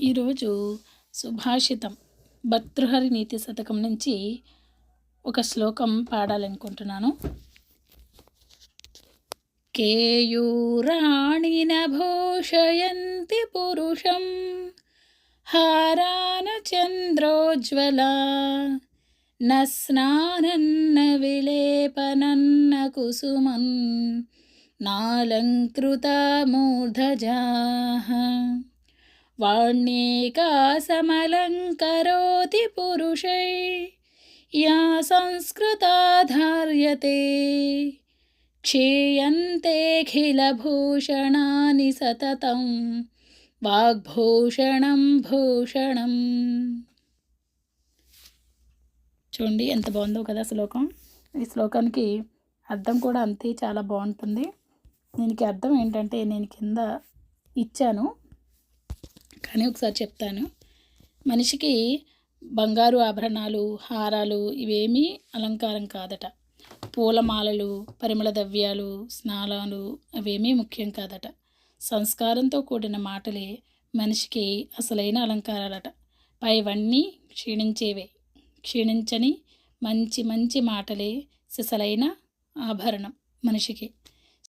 ఈరోజు సుభాషితం భర్తృహరి నీతి శతకం నుంచి ఒక శ్లోకం పాడాలనుకుంటున్నాను. కేయూరాణి నభూషయంతి పురుషం హారాన చంద్రోజ్వలా న స్నానన్న విలేపనన్న కుసుమం నాలంకృత మూర్ధజాః వాణ్యేకా సమలంకరోతి పురుషై యా సంస్కృతా ధార్యతే క్షీయంతేఖిలభూషణాని సతతం వాగ్భూషణం భూషణం. చూడండి ఎంత బాగుందో కదా శ్లోకం. ఈ శ్లోకానికి అర్థం కూడా అంతే చాలా బాగుంటుంది. దీనికి అర్థం ఏంటంటే నేను కింద ఇచ్చాను కానీ ఒకసారి చెప్తాను. మనిషికి బంగారు ఆభరణాలు, హారాలు ఇవేమీ అలంకారం కాదట. పూలమాలలు, పరిమళ ద్రవ్యాలు, స్నానాలు అవేమీ ముఖ్యం కాదట. సంస్కారంతో కూడిన మాటలే మనిషికి అసలైన అలంకారాలట. పైవన్నీ క్షీణించేవే. క్షీణించని మంచి మంచి మాటలే సిసలైన ఆభరణం మనిషికి.